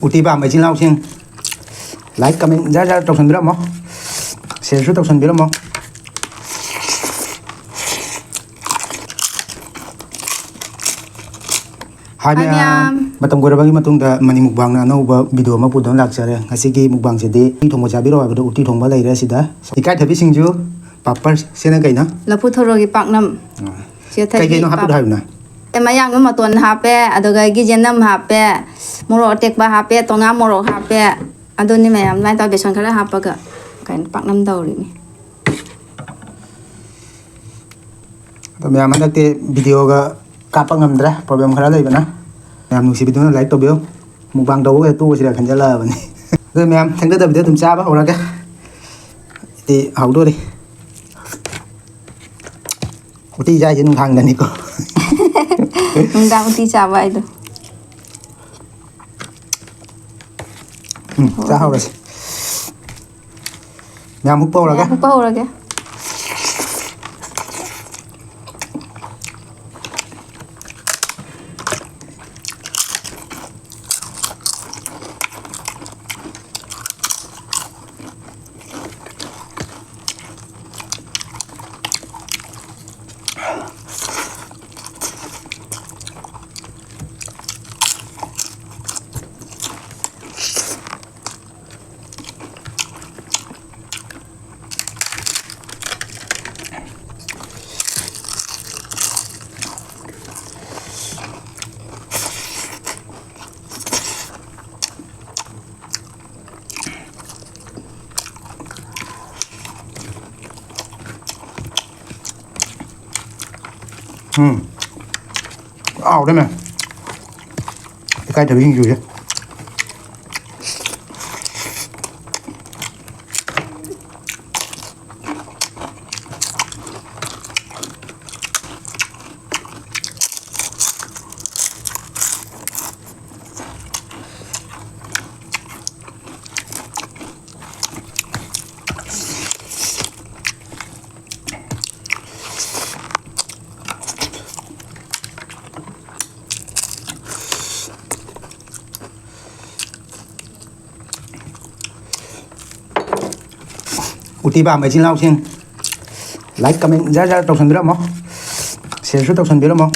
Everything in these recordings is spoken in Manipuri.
Uti ba mấy chín lau xin like comment ra trong sân biết không share số trong sân biết không hai mươi matang gora bagi matung da mani mukbang na no video ma pudon lak sare ngasi gi mukbang se de ti thong ja biro ba do uti thong ba lai ra sida ikai thabi singju papar sena kai na lapu thoro gi paknam se thai kai no hapu dai na mayang ma ton hape adoga gi jenam hape moro tek ba hape tonga moro hape adoni mayam lai ta beson khara hapaga kain paknam dawri ni to me amanda te video ga kapa ngamdra problem khara lai bana yam nusi video na like to bio mukbang do ga tu sira khanjala bani rồi me am thang da video tum cha ba ora ka ti hau do đi uti jai je nung thang da ni ko nung da uti cha ba ido cha hau rồi me am hukpo ra ka ảo đấy mày cái thử hình gì vậy uti ba mấy chín lau xin like comment ra trong sân biết không share số trong sân biết không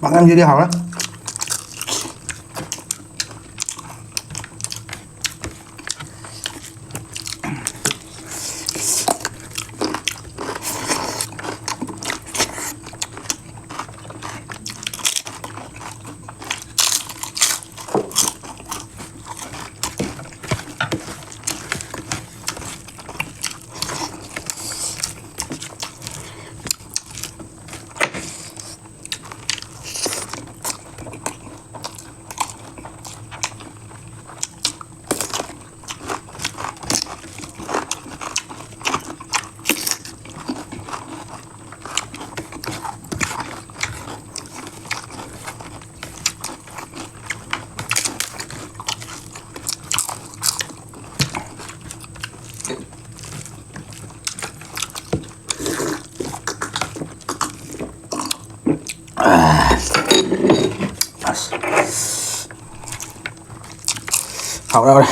bạn ăn gì đi học đó hậu đâu đây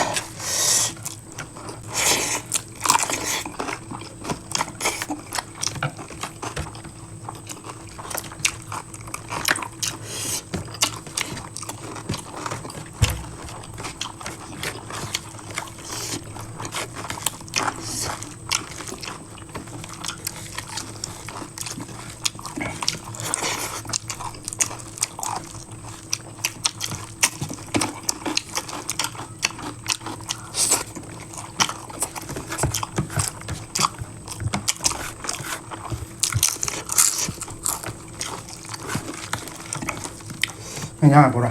nha cô rồi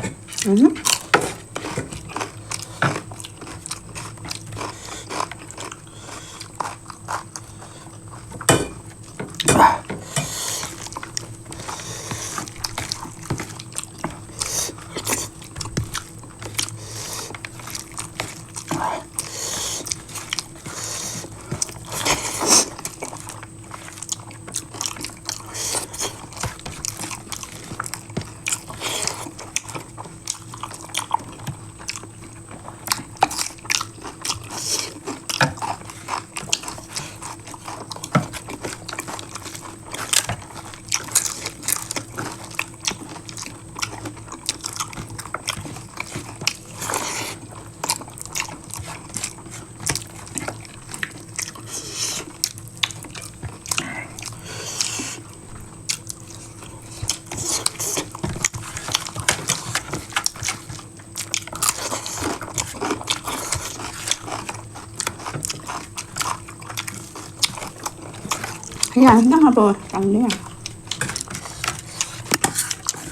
Dạ, nó hợp rồi, cần nữa.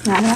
Dạ đó.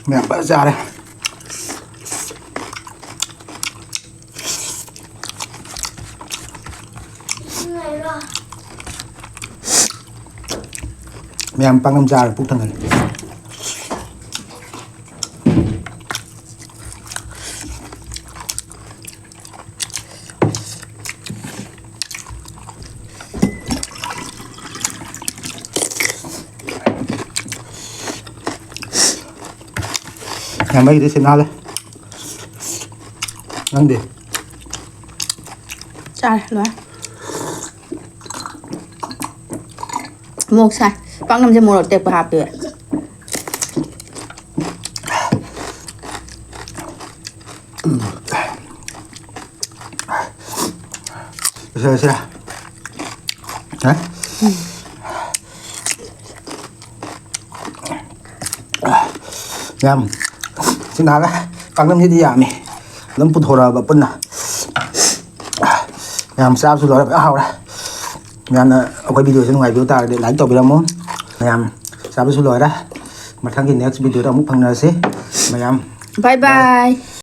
Mẹ bữa ra đây. Mẹ em băng ra rồi phút thằng này. Nhà mấy đứa xem nào đây. Ngon đi. Sai rồi. Một sai. Bác nằm trên một tiệc và hạp được. Xem. Hả? Nhầm. Xin nào đó. Bác nằm như đi à mày. Lâm phút hồ ra bà bân à. Nhầm sao xuống đó là phải hào ra. Nhầm quay video trên ngoài biểu ta để like tàu bị món. Nhầm sao xuống đó ra. Mà thằng cái next video đó múc phăng nào xí. Nhầm. Bye bye.